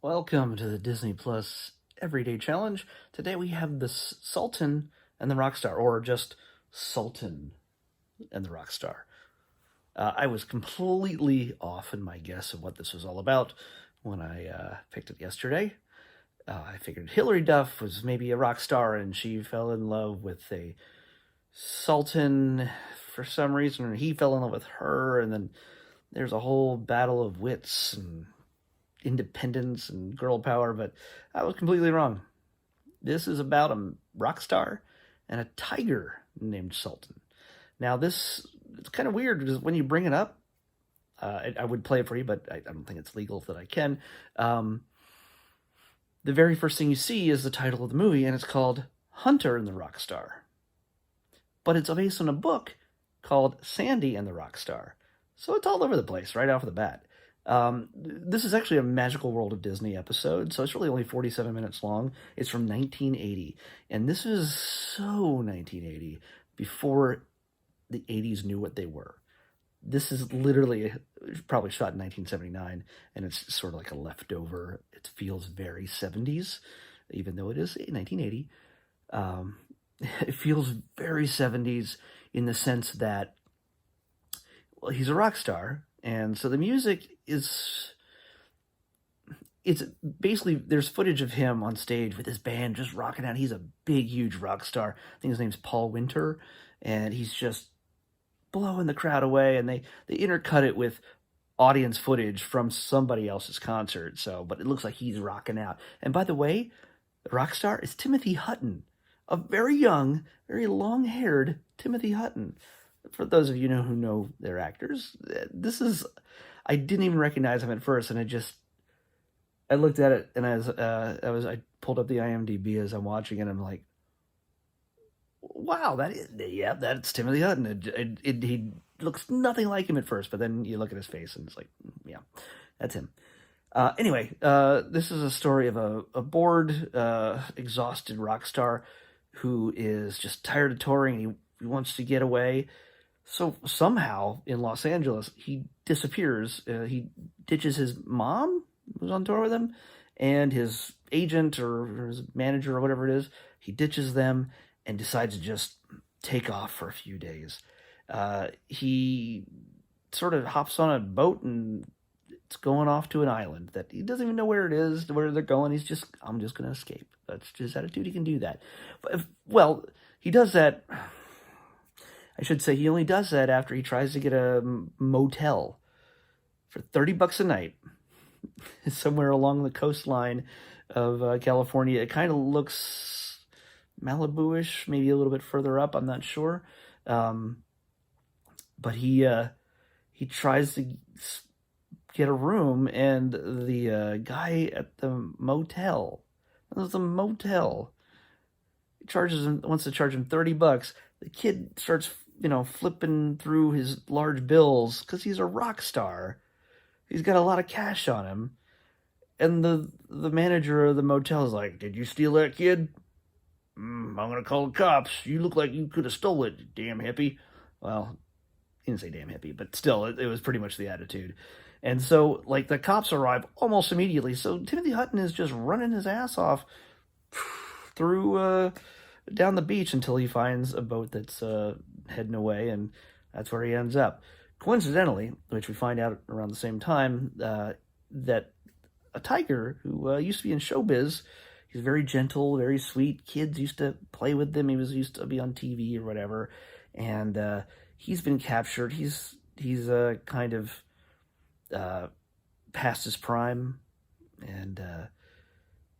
Welcome to the Disney Plus Everyday Challenge. Today we have the Sultan and the Rockstar, or just Sultan and the Rockstar. I was completely off in my guess of what this was all about when I picked it yesterday. I figured Hilary Duff was maybe a rock star and she fell in love with a sultan for some reason, or he fell in love with her, and then there's a whole battle of wits and independence and girl power, but I was completely wrong. This is about a rock star and a tiger named Sultan. Now, it's kind of weird because when you bring it up, I would play it for you, but I don't think it's legal that I can. The very first thing you see is the title of the movie, and it's called Hunter and the Rock Star. But it's based on a book called Sandy and the Rock Star. So it's all over the place right off the bat. This is actually a Magical World of Disney episode, so it's really only 47 minutes long. It's from 1980, and this is so 1980, before the 80s knew what they were. This is literally probably shot in 1979, and it's sort of like a leftover. It feels very 70s, even though it is 1980. It feels very 70s in the sense that, well, he's a rock star, and so the music it's basically, there's footage of him on stage with his band just rocking out. He's a big, huge rock star. I think his name's Paul Winter, and he's just blowing the crowd away, and they intercut it with audience footage from somebody else's concert, but it looks like he's rocking out. And by the way, the rock star is Timothy Hutton, a very young, very long-haired Timothy Hutton. For those of you who know their actors, I didn't even recognize him at first, and I looked at it, and I pulled up the IMDb as I'm watching it, and I'm like, wow, that's Timothy Hutton. He looks nothing like him at first, but then you look at his face, and it's like, yeah, that's him. Anyway, this is a story of a bored, exhausted rock star who is just tired of touring, and he wants to get away. So somehow in Los Angeles, he disappears. He ditches his mom, who's on tour with him, and his agent or his manager or whatever it is. He ditches them and decides to just take off for a few days. He sort of hops on a boat, and it's going off to an island that he doesn't even know where it is, where they're going. I'm just going to escape. That's his attitude. He can do that. Well, he does that. I should say he only does that after he tries to get a motel for $30 a night somewhere along the coastline of California. It kind of looks Malibu-ish, maybe a little bit further up. I'm not sure. But he tries to get a room, and the guy at the motel, wants to charge him $30. The kid starts, flipping through his large bills because he's a rock star. He's got a lot of cash on him. And the manager of the motel is like, "Did you steal that, kid? I'm going to call the cops. You look like you could have stole it, damn hippie." Well, he didn't say damn hippie, but still, it was pretty much the attitude. And so, the cops arrive almost immediately. So Timothy Hutton is just running his ass off through down the beach until he finds a boat that's heading away, and that's where he ends up. Coincidentally, which we find out around the same time, that a tiger who used to be in showbiz, he's very gentle, very sweet. Kids used to play with him. He used to be on TV or whatever, and he's been captured. He's kind of past his prime, and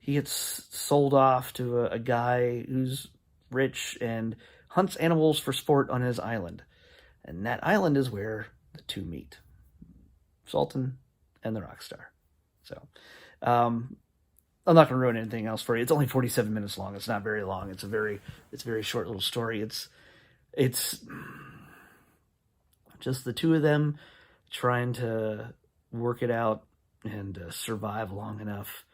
he gets sold off to a guy who's rich and hunts animals for sport on his island. And that island is where the two meet. Sultan and the rock star. So, I'm not going to ruin anything else for you. It's only 47 minutes long. It's not very long. It's a very short little story. It's just the two of them trying to work it out and survive long enough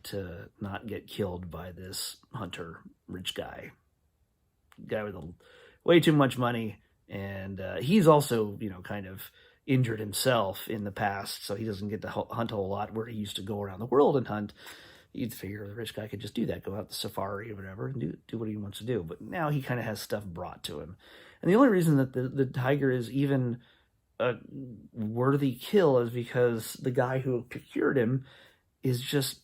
to not get killed by this hunter, rich guy with way too much money. And he's also, kind of injured himself in the past, so he doesn't get to hunt a whole lot where he used to go around the world and hunt. You'd figure the rich guy could just do that, go out the safari or whatever, and do what he wants to do. But now he kind of has stuff brought to him. And the only reason that the tiger is even a worthy kill is because the guy who procured him is just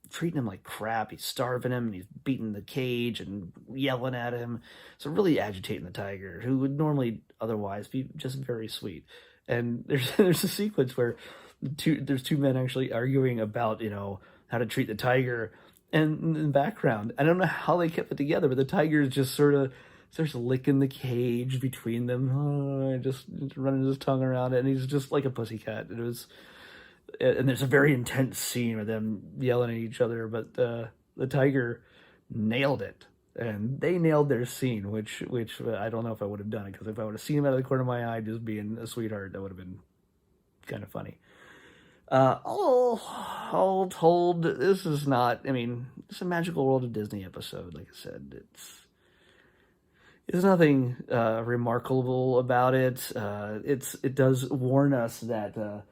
treating him like crap. He's starving him, and he's beating the cage and yelling at him. So really agitating the tiger, who would normally otherwise be just very sweet. And there's a sequence where there's two men actually arguing about, how to treat the tiger, and in the background, I don't know how they kept it together, but the tiger is just sort of starts licking the cage between them, just running his tongue around it, and he's just like a pussycat. And there's a very intense scene with them yelling at each other, but the tiger nailed it, and they nailed their scene, which I don't know if I would have done it, because if I would have seen him out of the corner of my eye just being a sweetheart, that would have been kind of funny. All told, this is not, it's a Magical World of Disney episode. Like I said, there's nothing remarkable about it. It does warn us that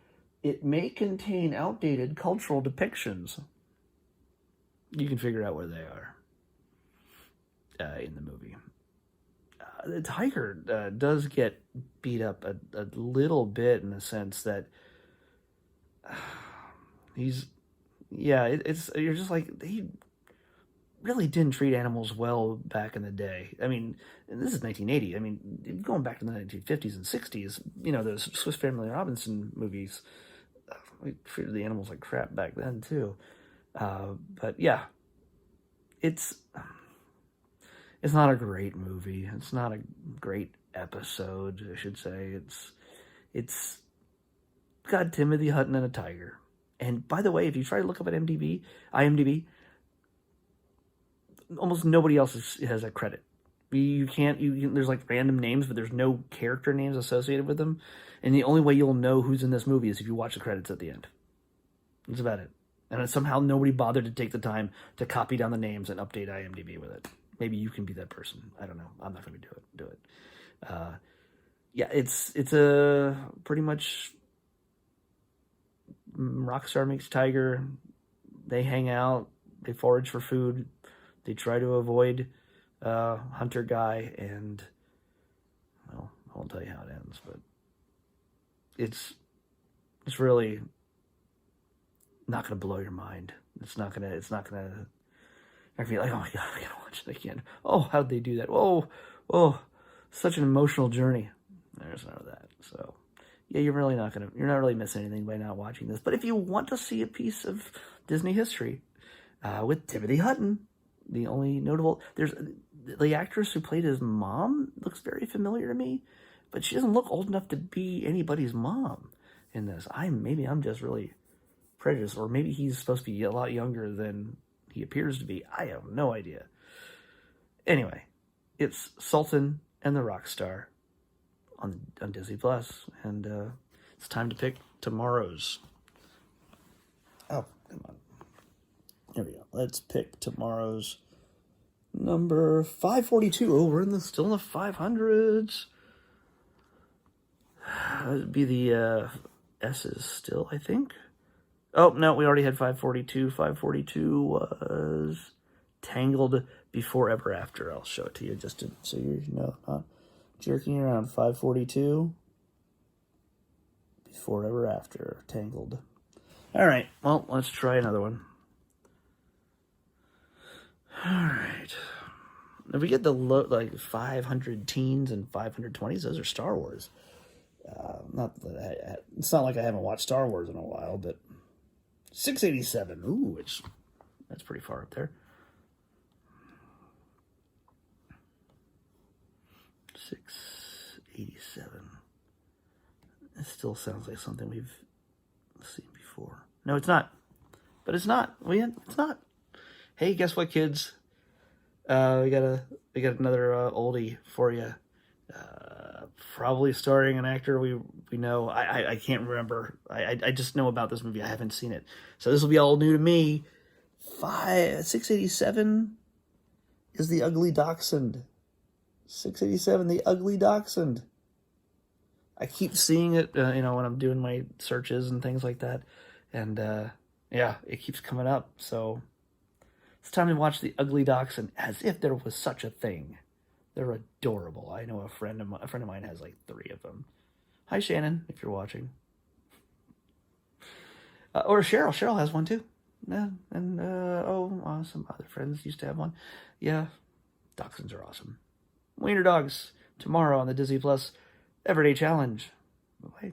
it may contain outdated cultural depictions. You can figure out where they are in the movie. The tiger does get beat up a little bit, in the sense that you're just like, he really didn't treat animals well back in the day. And this is 1980. Going back to the 1950s and 60s, those Swiss Family Robinson movies, we treated the animals like crap back then too. But yeah, it's not a great movie. It's not a great episode, I should say. It's got Timothy Hutton and a tiger. And by the way, if you try to look up at IMDb, almost nobody else has a credit. You can't, there's like random names, but there's no character names associated with them. And the only way you'll know who's in this movie is if you watch the credits at the end. That's about it. And somehow nobody bothered to take the time to copy down the names and update IMDb with it. Maybe you can be that person. I don't know. I'm not going to do it. Yeah, it's a pretty much Rockstar meets tiger. They hang out. They forage for food. They try to avoid hunter guy, and well, I won't tell you how it ends, but it's really not going to blow your mind. It's not going to be like, oh my God, I gotta watch it again. Oh, how'd they do that? Whoa, such an emotional journey. There's none of that. So yeah, you're not really missing anything by not watching this. But if you want to see a piece of Disney history with Timothy Hutton, the only notable, there's the actress who played his mom looks very familiar to me, but she doesn't look old enough to be anybody's mom in this. Maybe I'm just really prejudiced, or maybe he's supposed to be a lot younger than he appears to be. I have no idea. Anyway, it's Sultan and the Rockstar on Disney Plus, and it's time to pick tomorrow's. Oh, come on. There we go. Let's pick tomorrow's number 542. Oh, we're still in the 500s. That'd be the S's still, I think. Oh, no, we already had 542. 542 was Tangled Before Ever After. I'll show it to you just so you know, not jerking around. 542. Before Ever After. Tangled. All right, well, let's try another one. All right. If we get the 500 teens and 520s, those are Star Wars. Not that it's not like I haven't watched Star Wars in a while, but 687. Ooh, that's pretty far up there. 687. It still sounds like something we've seen before. No, it's not. But it's not. It's not. Hey, guess what, kids? We got another oldie for you. Probably starring an actor we know. I can't remember. I just know about this movie. I haven't seen it, so this will be all new to me. 687 is The Ugly Dachshund. 687, The Ugly Dachshund. I keep seeing it, when I'm doing my searches and things like that, and yeah, it keeps coming up. So it's time to watch the Ugly Dachshund as if there was such a thing. They're adorable. I know a friend of mine has like 3 of them. Hi Shannon, if you're watching, or Cheryl. Cheryl has one too. Yeah, and some other friends used to have one. Yeah, dachshunds are awesome. Wiener dogs tomorrow on the Disney Plus Everyday Challenge. Bye.